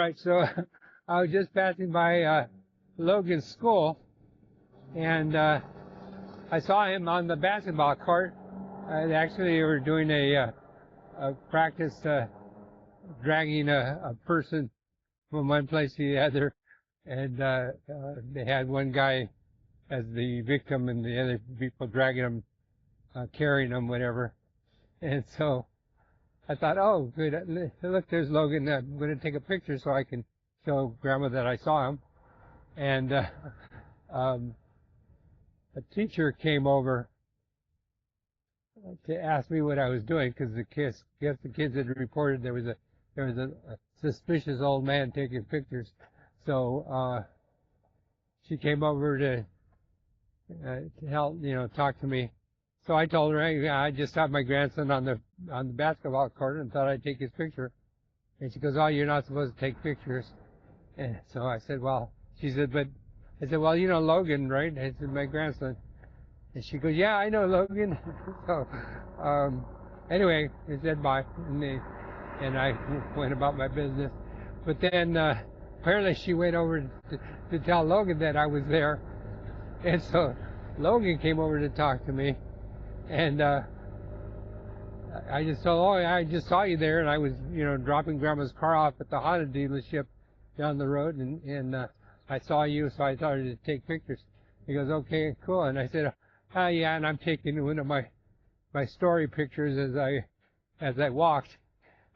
right, so I was just passing by Logan's school, and I saw him on the basketball court. Actually, they were doing a practice dragging a person from one place to the other, and they had one guy as the victim and the other people dragging him, carrying him, whatever. And so I thought, oh, good, look, there's Logan. I'm going to take a picture so I can show Grandma that I saw him. And a teacher came over to ask me what I was doing, because the kids had reported there was a suspicious old man taking pictures. So she came over to help, talk to me. So I told her, hey, I just saw my grandson on the basketball court and thought I'd take his picture. And she goes, oh, you're not supposed to take pictures. And so I said, well, she said, but I said, well, you know Logan, right? I said, my grandson. And she goes, yeah, I know Logan. So anyway, I said bye, and I went about my business. But then apparently she went over to tell Logan that I was there. And so Logan came over to talk to me. And I just told, oh, I just saw you there, and I was, dropping Grandma's car off at the Honda dealership down the road, and I saw you, so I thought I'd take pictures. He goes, okay, cool. And I said, oh, yeah, and I'm taking one of my story pictures as I walked.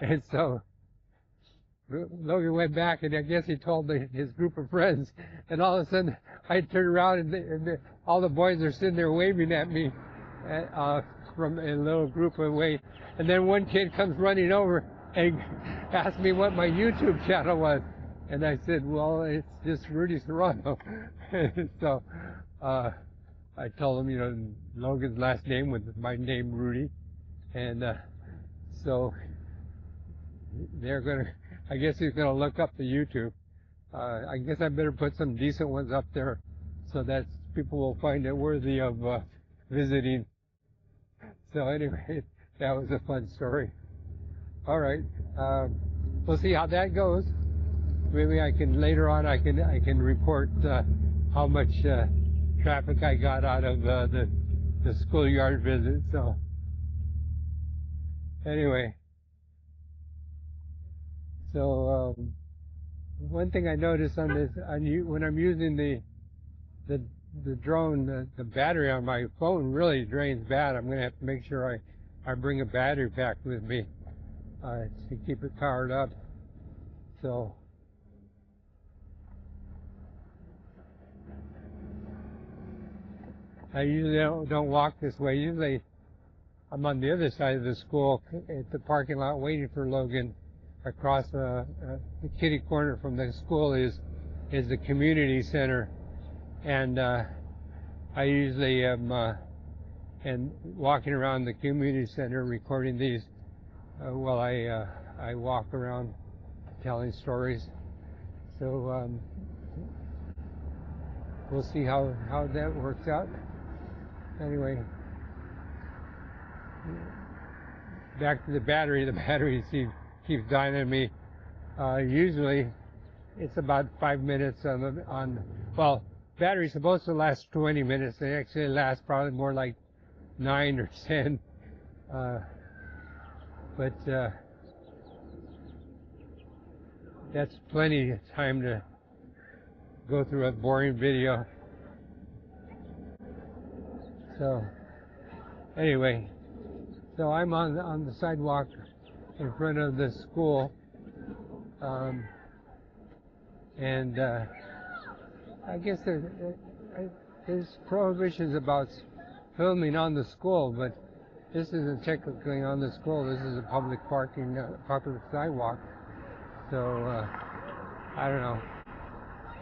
And so Logan went back, and I guess he told his group of friends, and all of a sudden I turned around, and all the boys are sitting there waving at me from a little group away. And then one kid comes running over and asked me what my YouTube channel was. And I said, well, it's just Rudy Serrano. So I told him, Logan's last name was my name, Rudy. And so I guess he's going to look up the YouTube. I guess I better put some decent ones up there so that people will find it worthy of visiting. So anyway, that was a fun story. All right, we'll see how that goes. Maybe later on I can report how much traffic I got out of the schoolyard visit. So anyway, so one thing I noticed on this, when I'm using the drone, the battery on my phone really drains bad. I'm going to have to make sure I bring a battery pack with me to keep it powered up. So I usually don't walk this way. Usually I'm on the other side of the school at the parking lot waiting for Logan. Across the kitty corner from the school is the community center. And I usually am walking around the community center recording these while I walk around telling stories. So we'll see how that works out. Anyway, back to the battery. The battery keeps dying on me. Usually it's about 5 minutes well, battery's supposed to last 20 minutes. They actually last probably more like 9 or 10. But that's plenty of time to go through a boring video. So anyway, so I'm on the sidewalk in front of the school, and I guess there's prohibitions about filming on the school, but this isn't technically on the school. This is a public parking, public sidewalk. So I don't know.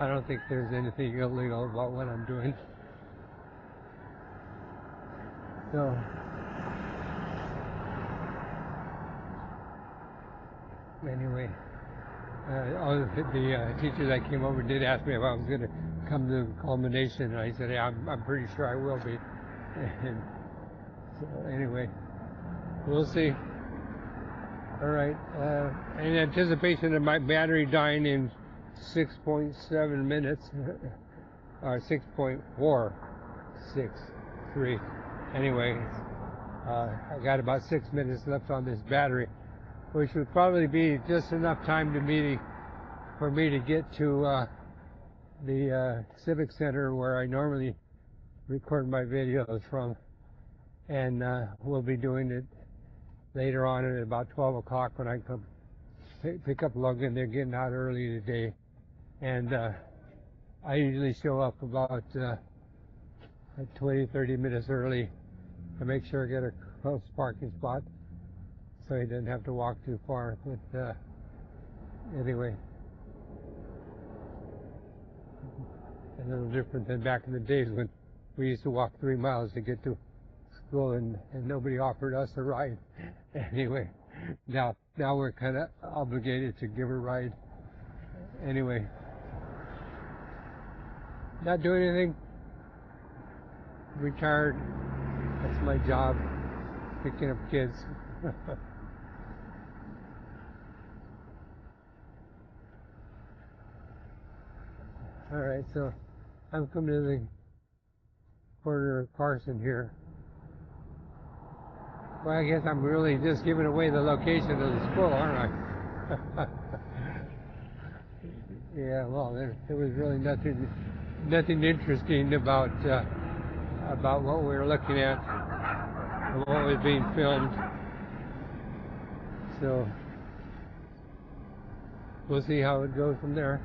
I don't think there's anything illegal about what I'm doing. So anyway, the teacher that came over did ask me if I was going to come to culmination, and I said, hey, I'm pretty sure I will be. And so anyway, we'll see. All right. In anticipation of my battery dying in 6.7 minutes, or 6.463. Anyway, I got about 6 minutes left on this battery, which would probably be just enough time for me to get to the Civic Center where I normally record my videos from, and we'll be doing it later on at about 12 o'clock when I come pick up Logan. They're getting out early today, and I usually show up about 20-30 minutes early to make sure I get a close parking spot so he doesn't have to walk too far. But anyway, a little different than back in the days when we used to walk 3 miles to get to school, and nobody offered us a ride. Anyway, now we're kind of obligated to give a ride. Anyway, not doing anything. Retired. That's my job, picking up kids. All right, so I'm coming to the corner of Carson here. Well, I guess I'm really just giving away the location of the school, aren't I? Yeah, well, there was really nothing interesting about what we were looking at and what was being filmed. So we'll see how it goes from there.